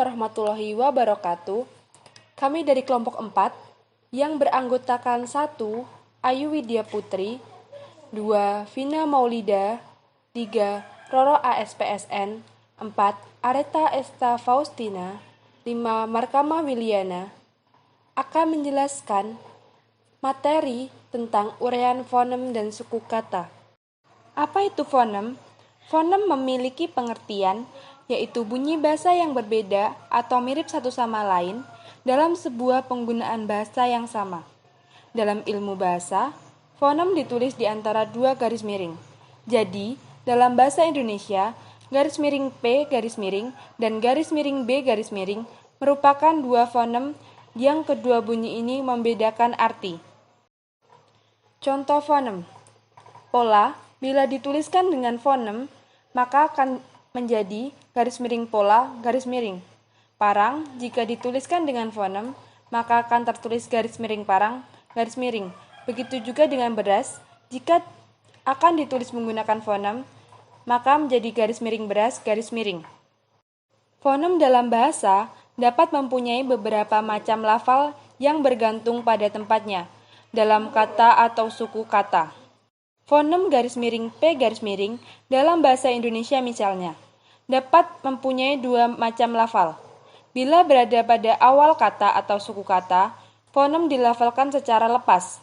warahmatullahi wabarakatuh. Kami dari kelompok 4 yang beranggotakan 1. Ayu Widya Putri, 2. Vina Maulida, 3. Roro ASPSN, 4. Areta Esta Faustina, 5. Markamah Wiliana akan menjelaskan materi tentang uraian fonem dan suku kata. Apa itu fonem? Fonem memiliki pengertian, yaitu bunyi bahasa yang berbeda atau mirip satu sama lain dalam sebuah penggunaan bahasa yang sama. Dalam ilmu bahasa, fonem ditulis di antara dua garis miring. Jadi, dalam bahasa Indonesia, garis miring P garis miring dan garis miring B garis miring merupakan dua fonem yang kedua bunyi ini membedakan arti. Contoh fonem. Pola, bila dituliskan dengan fonem, maka akan menjadi garis miring pola, garis miring. Parang, jika dituliskan dengan fonem, maka akan tertulis garis miring parang, garis miring. Begitu juga dengan beras, jika akan ditulis menggunakan fonem, maka menjadi garis miring beras, garis miring. Fonem dalam bahasa dapat mempunyai beberapa macam lafal yang bergantung pada tempatnya dalam kata atau suku kata. Fonem garis miring P garis miring dalam bahasa Indonesia misalnya dapat mempunyai dua macam lafal. Bila berada pada awal kata atau suku kata, fonem dilafalkan secara lepas.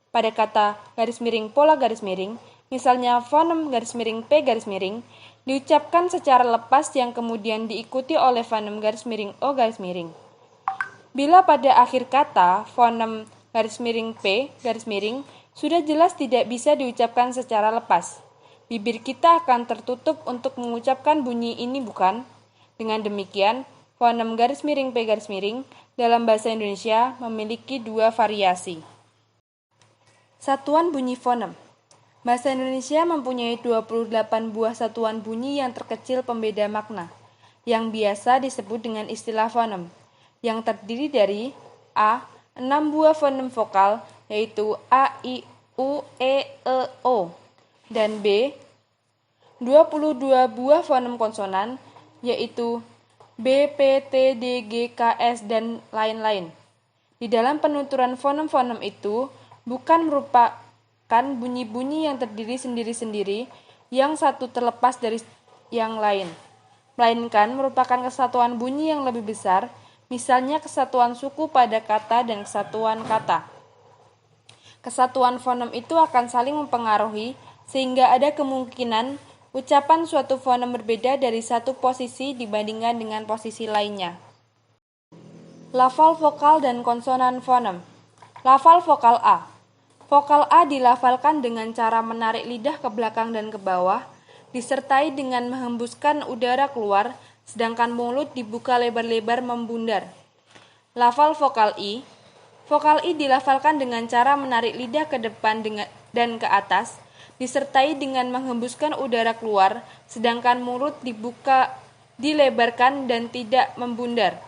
Pada kata garis miring pola garis miring, misalnya fonem garis miring P garis miring, diucapkan secara lepas yang kemudian diikuti oleh fonem garis miring O garis miring. Bila pada akhir kata, fonem garis miring P garis miring sudah jelas tidak bisa diucapkan secara lepas. Bibir kita akan tertutup untuk mengucapkan bunyi ini bukan? Dengan demikian, fonem garis miring P garis miring dalam bahasa Indonesia memiliki dua variasi. Satuan bunyi fonem. Bahasa Indonesia mempunyai 28 buah satuan bunyi yang terkecil pembeda makna, yang biasa disebut dengan istilah fonem, yang terdiri dari A. 6 buah fonem vokal, yaitu A, I, U, E, O, dan B. 22 buah fonem konsonan, yaitu B, P, T, D, G, K, S, dan lain-lain. Di dalam penuturan fonem-fonem itu, bukan merupakan bunyi-bunyi yang terdiri sendiri-sendiri, yang satu terlepas dari yang lain, melainkan merupakan kesatuan bunyi yang lebih besar, misalnya kesatuan suku pada kata dan kesatuan kata. Kesatuan fonem itu akan saling mempengaruhi sehingga ada kemungkinan ucapan suatu fonem berbeda dari satu posisi dibandingkan dengan posisi lainnya. Lafal vokal dan konsonan fonem. Lafal vokal A. Vokal A dilafalkan dengan cara menarik lidah ke belakang dan ke bawah, disertai dengan menghembuskan udara keluar, sedangkan mulut dibuka lebar-lebar membundar. Lafal vokal I. Vokal I dilafalkan dengan cara menarik lidah ke depan dan ke atas, disertai dengan menghembuskan udara keluar, sedangkan mulut dilebarkan dan tidak membundar.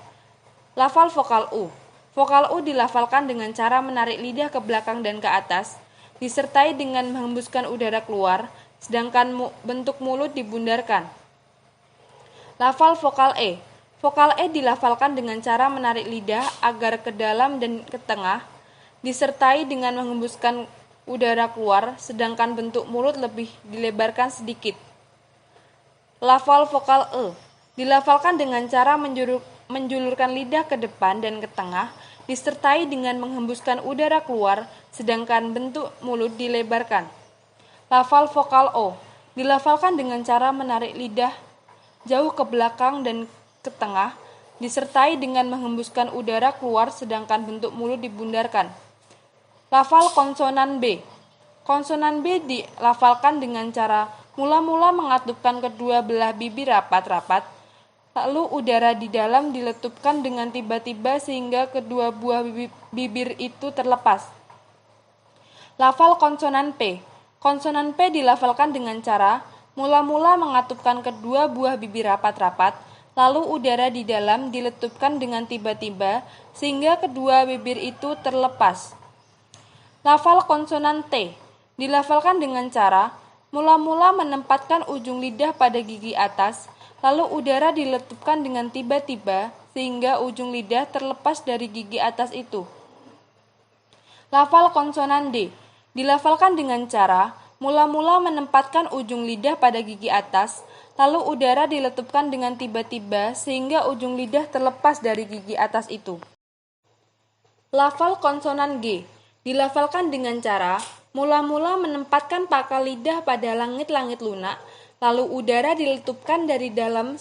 Lafal vokal U. Vokal U dilafalkan dengan cara menarik lidah ke belakang dan ke atas, disertai dengan menghembuskan udara keluar, sedangkan bentuk mulut dibundarkan. Lafal vokal E. Vokal E dilafalkan dengan cara menarik lidah agar ke dalam dan ke tengah, disertai dengan menghembuskan udara keluar, sedangkan bentuk mulut lebih dilebarkan sedikit. Lafal vokal E. Dilafalkan dengan cara menjulurkan lidah ke depan dan ke tengah, disertai dengan menghembuskan udara keluar, sedangkan bentuk mulut dilebarkan. Lafal vokal O. Dilafalkan dengan cara menarik lidah jauh ke belakang dan ke tengah, disertai dengan menghembuskan udara keluar, sedangkan bentuk mulut dibundarkan. Lafal konsonan B. Konsonan B dilafalkan dengan cara mula-mula mengatupkan kedua belah bibir rapat-rapat, lalu udara di dalam diletupkan dengan tiba-tiba sehingga kedua buah bibir itu terlepas. Lafal konsonan P. Konsonan P dilafalkan dengan cara mula-mula mengatupkan kedua buah bibir rapat-rapat, lalu udara di dalam diletupkan dengan tiba-tiba sehingga kedua bibir itu terlepas. Lafal konsonan T dilafalkan dengan cara mula-mula menempatkan ujung lidah pada gigi atas, lalu udara diletupkan dengan tiba-tiba sehingga ujung lidah terlepas dari gigi atas itu. Lafal konsonan D dilafalkan dengan cara mula-mula menempatkan ujung lidah pada gigi atas, lalu udara diletupkan dengan tiba-tiba sehingga ujung lidah terlepas dari gigi atas itu. Lafal konsonan G dilafalkan dengan cara mula-mula menempatkan pangkal lidah pada langit-langit lunak, lalu udara diletupkan dari dalam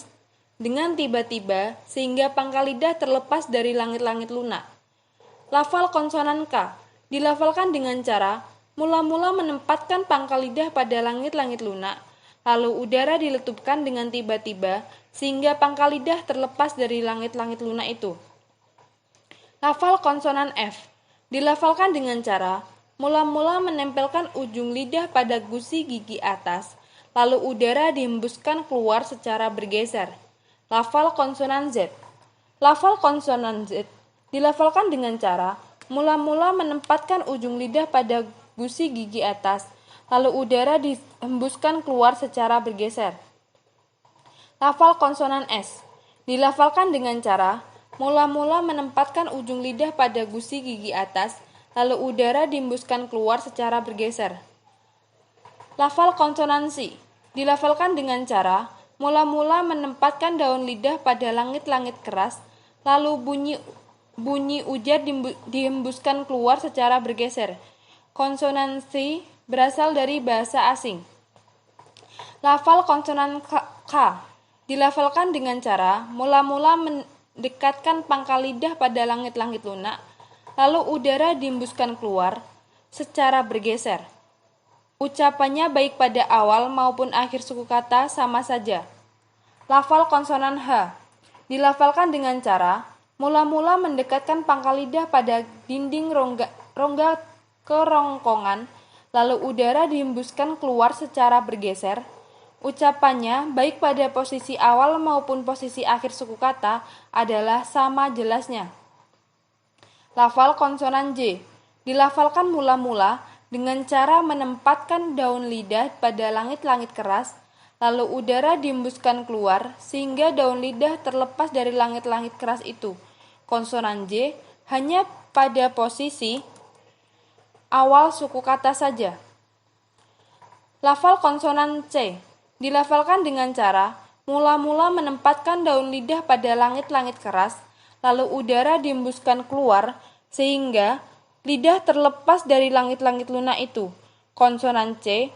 dengan tiba-tiba sehingga pangkal lidah terlepas dari langit-langit lunak. Lafal konsonan K dilafalkan dengan cara mula-mula menempatkan pangkal lidah pada langit-langit lunak, lalu udara diletupkan dengan tiba-tiba sehingga pangkal lidah terlepas dari langit-langit lunak itu. Lafal konsonan F dilafalkan dengan cara mula-mula menempelkan ujung lidah pada gusi gigi atas, lalu udara dihembuskan keluar secara bergeser. Lafal konsonan Z. Lafal konsonan Z dilafalkan dengan cara mula-mula menempatkan ujung lidah pada gusi gigi atas, lalu udara dihembuskan keluar secara bergeser. Lafal konsonan S dilafalkan dengan cara mula-mula menempatkan ujung lidah pada gusi gigi atas, lalu udara dihembuskan keluar secara bergeser. Lafal konsonan C dilafalkan dengan cara mula-mula menempatkan daun lidah pada langit-langit keras, lalu bunyi ujar dihembuskan keluar secara bergeser. Konsonan C berasal dari bahasa asing. Lafal konsonan K dilafalkan dengan cara mula-mula mendekatkan pangkal lidah pada langit-langit lunak, lalu udara dihembuskan keluar secara bergeser. Ucapannya baik pada awal maupun akhir suku kata sama saja. Lafal konsonan H dilafalkan dengan cara mula-mula mendekatkan pangkal lidah pada dinding rongga kerongkongan, lalu udara dihembuskan keluar secara bergeser. Ucapannya, baik pada posisi awal maupun posisi akhir suku kata, adalah sama jelasnya. Lafal konsonan J dilafalkan mula-mula dengan cara menempatkan daun lidah pada langit-langit keras, lalu udara dihembuskan keluar sehingga daun lidah terlepas dari langit-langit keras itu. Konsonan J hanya pada posisi awal suku kata saja. Lafal konsonan C dilafalkan dengan cara mula-mula menempatkan daun lidah pada langit-langit keras, lalu udara dihembuskan keluar sehingga lidah terlepas dari langit-langit lunak itu. Konsonan C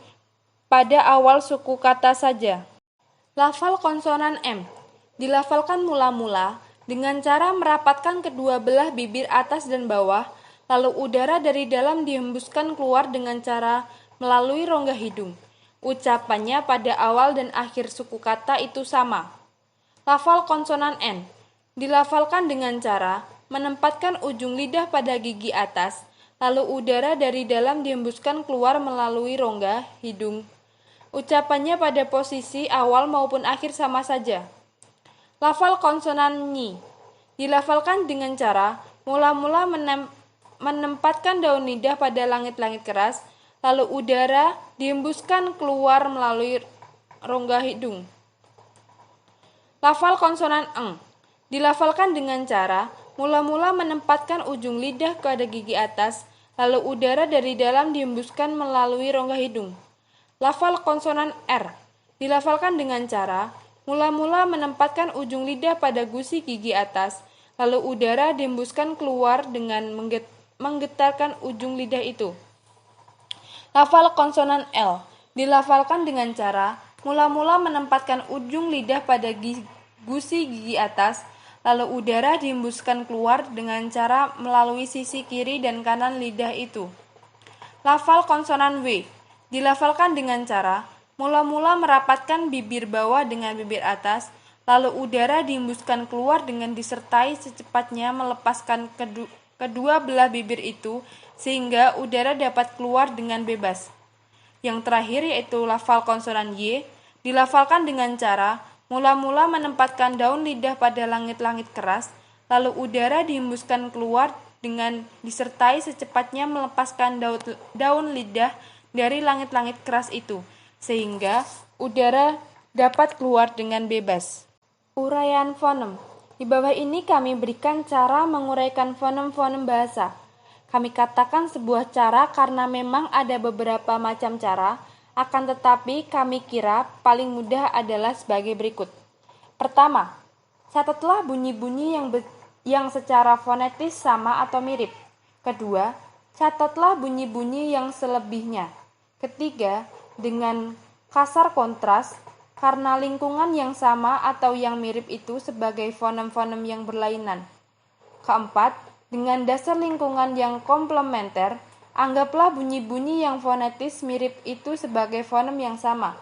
pada awal suku kata saja. Lafal konsonan M dilafalkan mula-mula dengan cara merapatkan kedua belah bibir atas dan bawah, lalu udara dari dalam dihembuskan keluar dengan cara melalui rongga hidung. Ucapannya pada awal dan akhir suku kata itu sama. Lafal konsonan N dilafalkan dengan cara menempatkan ujung lidah pada gigi atas, lalu udara dari dalam dihembuskan keluar melalui rongga hidung. Ucapannya pada posisi awal maupun akhir sama saja. Lafal konsonan Nyi dilafalkan dengan cara mula-mula menempatkan daun lidah pada langit-langit keras, lalu udara dihembuskan keluar melalui rongga hidung. Lafal konsonan Eng dilafalkan dengan cara mula-mula menempatkan ujung lidah pada gigi atas, lalu udara dari dalam dihembuskan melalui rongga hidung. Lafal konsonan R dilafalkan dengan cara mula-mula menempatkan ujung lidah pada gusi gigi atas, lalu udara dihembuskan keluar dengan menggetarkan ujung lidah itu. Lafal konsonan L dilafalkan dengan cara mula-mula menempatkan ujung lidah pada gusi gigi atas, lalu udara dihembuskan keluar dengan cara melalui sisi kiri dan kanan lidah itu. Lafal konsonan W dilafalkan dengan cara mula-mula merapatkan bibir bawah dengan bibir atas, lalu udara dihembuskan keluar dengan disertai secepatnya melepaskan kedua belah bibir itu sehingga udara dapat keluar dengan bebas. Yang terakhir yaitu lafal konsonan Y dilafalkan dengan cara mula-mula menempatkan daun lidah pada langit-langit keras, lalu udara dihembuskan keluar dengan disertai secepatnya melepaskan daun lidah dari langit-langit keras itu, sehingga udara dapat keluar dengan bebas. Uraian fonem. Di bawah ini kami berikan cara menguraikan fonem-fonem bahasa. Kami katakan sebuah cara karena memang ada beberapa macam cara, akan tetapi kami kira paling mudah adalah sebagai berikut. Pertama, catatlah bunyi-bunyi yang secara fonetis sama atau mirip. Kedua, catatlah bunyi-bunyi yang selebihnya. Ketiga, dengan kasar kontras, karena lingkungan yang sama atau yang mirip itu sebagai fonem-fonem yang berlainan. Keempat, dengan dasar lingkungan yang komplementer, anggaplah bunyi-bunyi yang fonetis mirip itu sebagai fonem yang sama.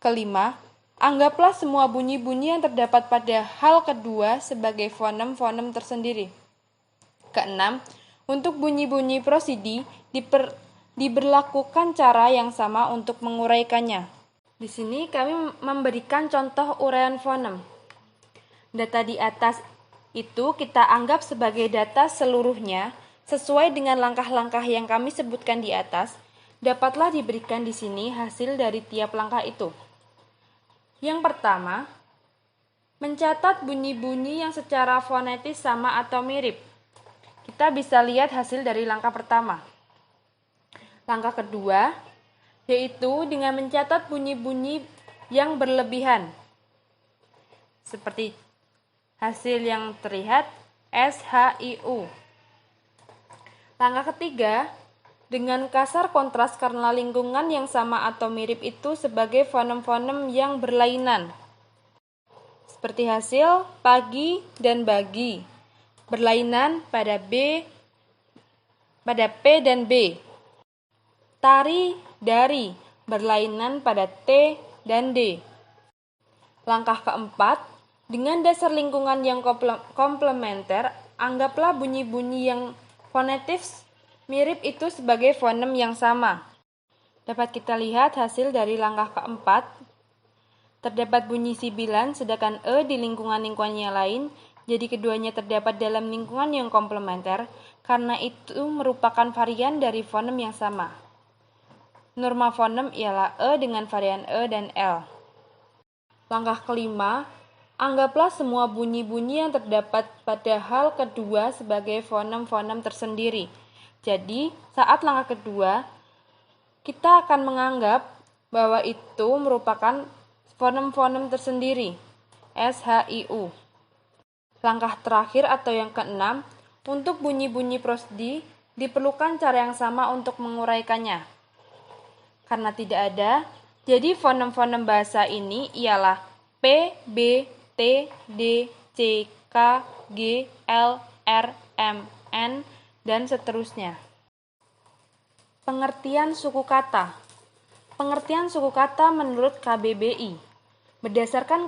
Kelima, anggaplah semua bunyi-bunyi yang terdapat pada hal kedua sebagai fonem-fonem tersendiri. Keenam, untuk bunyi-bunyi prosidi diberlakukan cara yang sama untuk menguraikannya. Di sini kami memberikan contoh uraian fonem. Data di atas itu kita anggap sebagai data seluruhnya sesuai dengan langkah-langkah yang kami sebutkan di atas. Dapatlah diberikan di sini hasil dari tiap langkah itu. Yang pertama, mencatat bunyi-bunyi yang secara fonetis sama atau mirip. Kita bisa lihat hasil dari langkah pertama. Langkah kedua, yaitu dengan mencatat bunyi-bunyi yang berlebihan. Seperti hasil yang terlihat SHIU. Langkah ketiga, dengan kasar kontras karena lingkungan yang sama atau mirip itu sebagai fonem-fonem yang berlainan. Seperti hasil pagi dan bagi. Berlainan pada P dan B. Tari, dari, berlainan pada T dan D. Langkah keempat, dengan dasar lingkungan yang komplementer, anggaplah bunyi-bunyi yang fonetis mirip itu sebagai fonem yang sama. Dapat kita lihat hasil dari langkah keempat. Terdapat bunyi sibilan, sedangkan E di lingkungan-lingkungan yang lain, jadi keduanya terdapat dalam lingkungan yang komplementer, karena itu merupakan varian dari fonem yang sama. Norma fonem ialah E dengan varian E dan L. Langkah kelima, anggaplah semua bunyi-bunyi yang terdapat pada hal kedua sebagai fonem-fonem tersendiri. Jadi, saat langkah kedua, kita akan menganggap bahwa itu merupakan fonem-fonem tersendiri, SHIU. Langkah terakhir atau yang keenam, untuk bunyi-bunyi prosodi, diperlukan cara yang sama untuk menguraikannya. Karena tidak ada, jadi fonem-fonem bahasa ini ialah P, B, T, D, C, K, G, L, R, M, N, dan seterusnya. Pengertian suku kata. Pengertian suku kata menurut KBBI. Berdasarkan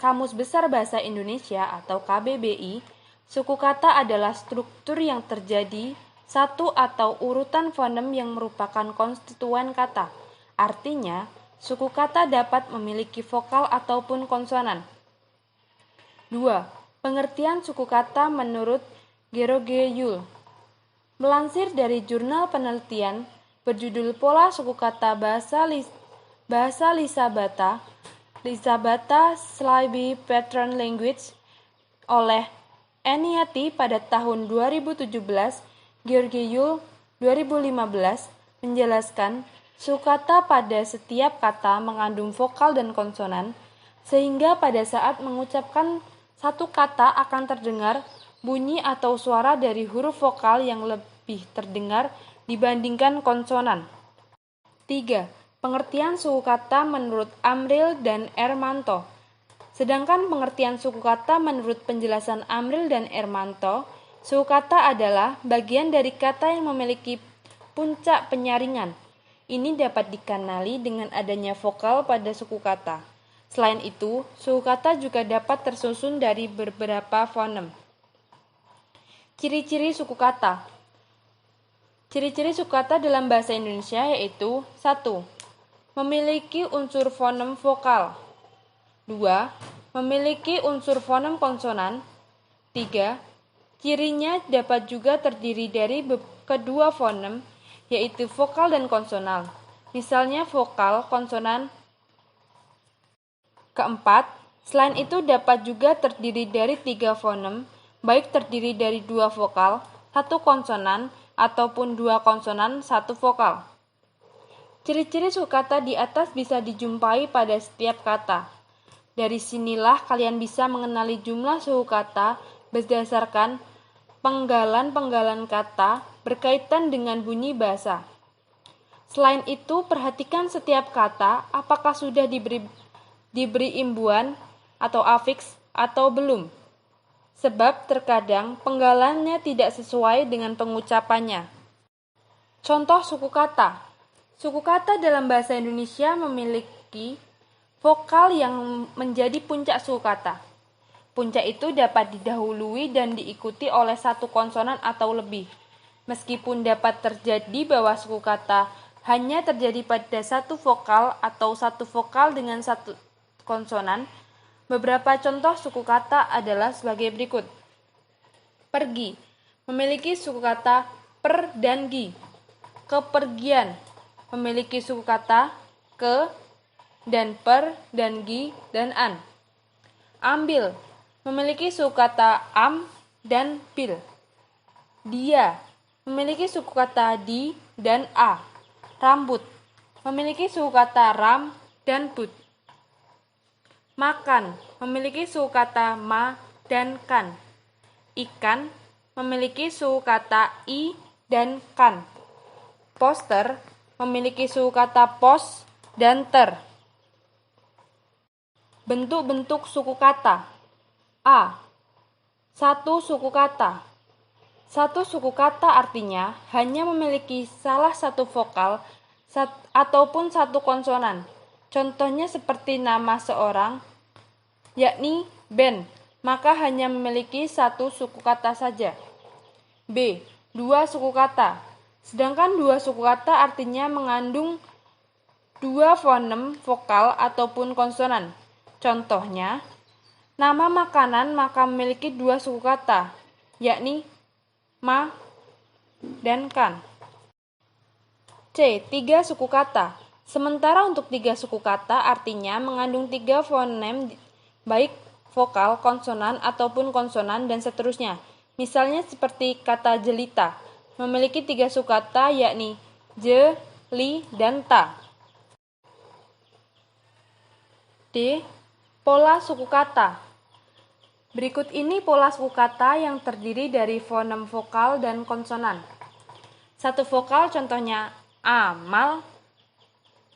Kamus Besar Bahasa Indonesia atau KBBI, suku kata adalah struktur yang terjadi satu atau urutan fonem yang merupakan konstituen kata. Artinya, suku kata dapat memiliki vokal ataupun konsonan. 2. Pengertian suku kata menurut Geroge Yul. Melansir dari jurnal penelitian berjudul Pola Suku Kata Bahasa Lisabata Slaby Pattern Language oleh Eniati pada tahun 2017, George Yule 2015 menjelaskan suku kata pada setiap kata mengandung vokal dan konsonan, sehingga pada saat mengucapkan satu kata akan terdengar bunyi atau suara dari huruf vokal yang lebih terdengar dibandingkan konsonan. 3. Pengertian suku kata menurut Amril dan Ermanto. Sedangkan pengertian suku kata menurut penjelasan Amril dan Ermanto, suku kata adalah bagian dari kata yang memiliki puncak penyaringan. Ini dapat dikenali dengan adanya vokal pada suku kata. Selain itu, suku kata juga dapat tersusun dari beberapa fonem. Ciri-ciri suku kata. Ciri-ciri suku kata dalam bahasa Indonesia yaitu 1. Memiliki unsur fonem vokal. 2. Memiliki unsur fonem konsonan. 3. Cirinya dapat juga terdiri dari kedua fonem, yaitu vokal dan konsonal. Misalnya vokal, konsonan. 4. Selain itu dapat juga terdiri dari 3 fonem, baik terdiri dari 2 vokal, 1 konsonan, ataupun 2 konsonan, 1 vokal. Ciri-ciri suku kata di atas bisa dijumpai pada setiap kata. Dari sinilah kalian bisa mengenali jumlah suku kata berdasarkan penggalan-penggalan kata berkaitan dengan bunyi bahasa. Selain itu, perhatikan setiap kata apakah sudah diberi imbuhan atau afiks atau belum. Sebab terkadang penggalannya tidak sesuai dengan pengucapannya. Contoh suku kata. Suku kata dalam bahasa Indonesia memiliki vokal yang menjadi puncak suku kata. Puncak itu dapat didahului dan diikuti oleh 1 konsonan atau lebih. Meskipun dapat terjadi bahwa suku kata hanya terjadi pada 1 vokal atau 1 vokal dengan 1 konsonan, beberapa contoh suku kata adalah sebagai berikut. Pergi memiliki suku kata per dan gi. Kepergian memiliki suku kata ke dan per dan gi dan an. Ambil memiliki suku kata am dan pil. Dia memiliki suku kata di dan a. Rambut memiliki suku kata ram dan but. Makan memiliki suku kata ma dan kan. Ikan memiliki suku kata i dan kan. Poster memiliki suku kata pos dan ter. Bentuk-bentuk suku kata. A. 1 suku kata. 1 suku kata artinya hanya memiliki salah satu vokal ataupun 1 konsonan. Contohnya seperti nama seorang, yakni Ben, maka hanya memiliki 1 suku kata saja. B. 2 suku kata. Sedangkan 2 suku kata artinya mengandung 2 fonem vokal ataupun konsonan. Contohnya, nama makanan maka memiliki 2 suku kata, yakni ma dan kan. C. 3 suku kata. Sementara untuk 3 suku kata artinya mengandung 3 fonem baik vokal, konsonan, ataupun konsonan, dan seterusnya. Misalnya seperti kata jelita, memiliki 3 suku kata yakni je, li, dan ta. D. Pola suku kata. Berikut ini pola suku kata yang terdiri dari fonem vokal dan konsonan. 1 vokal contohnya amal,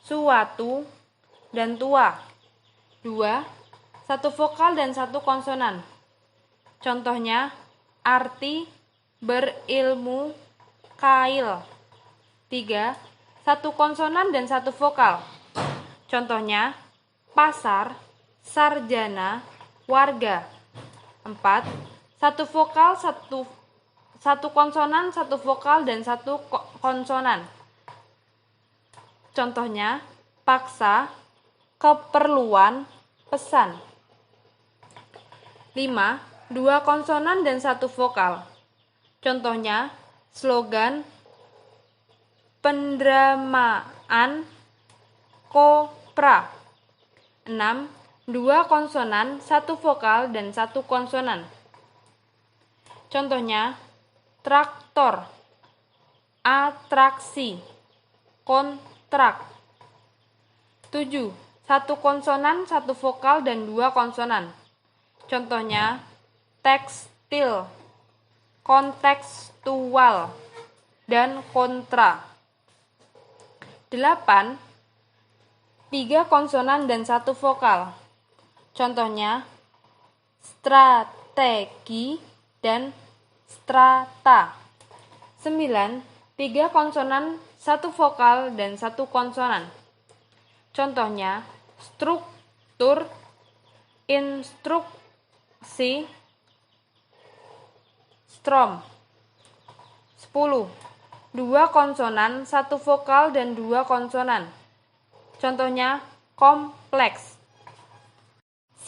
suatu, dan tua. 2. 1 vokal dan 1 konsonan. Contohnya arti, berilmu, kail. 3. 1 konsonan dan 1 vokal. Contohnya pasar, sarjana, warga. 4. 1 vokal, 1 konsonan, 1 vokal, dan 1 konsonan. Contohnya paksa, keperluan, pesan. 5. 2 konsonan dan 1 vokal. Contohnya slogan, pendramaan, kopra. 6. 2 konsonan, 1 vokal, dan 1 konsonan. Contohnya traktor, atraksi, kontrak. 7. 1 konsonan, 1 vokal, dan 2 konsonan. Contohnya tekstil, kontekstual, dan kontra. 8. 3 konsonan dan 1 vokal. Contohnya strategi dan strata. 9. 3 konsonan, 1 vokal, dan 1 konsonan. Contohnya struktur, instruksi, strom. 10. 2 konsonan, 1 vokal, dan 2 konsonan. Contohnya kompleks.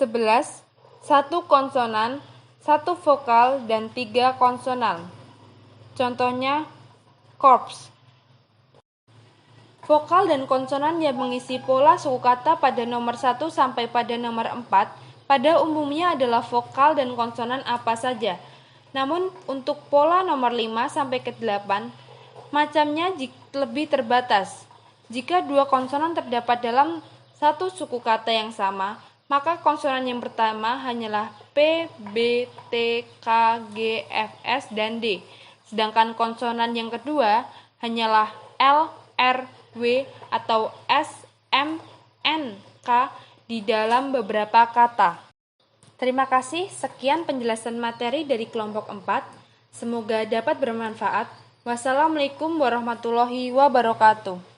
11. 1 konsonan, 1 vokal, dan 3 konsonan. Contohnya korps. Vokal dan konsonan yang mengisi pola suku kata pada nomor 1 sampai pada nomor 4 pada umumnya adalah vokal dan konsonan apa saja. Namun untuk pola nomor 5 sampai ke 8, macamnya lebih terbatas. Jika dua konsonan terdapat dalam satu suku kata yang sama, maka konsonan yang pertama hanyalah P, B, T, K, G, F, S, dan D. Sedangkan konsonan yang kedua hanyalah L, R, W, atau S, M, N, K di dalam beberapa kata. Terima kasih, sekian penjelasan materi dari kelompok 4. Semoga dapat bermanfaat. Wassalamualaikum warahmatullahi wabarakatuh.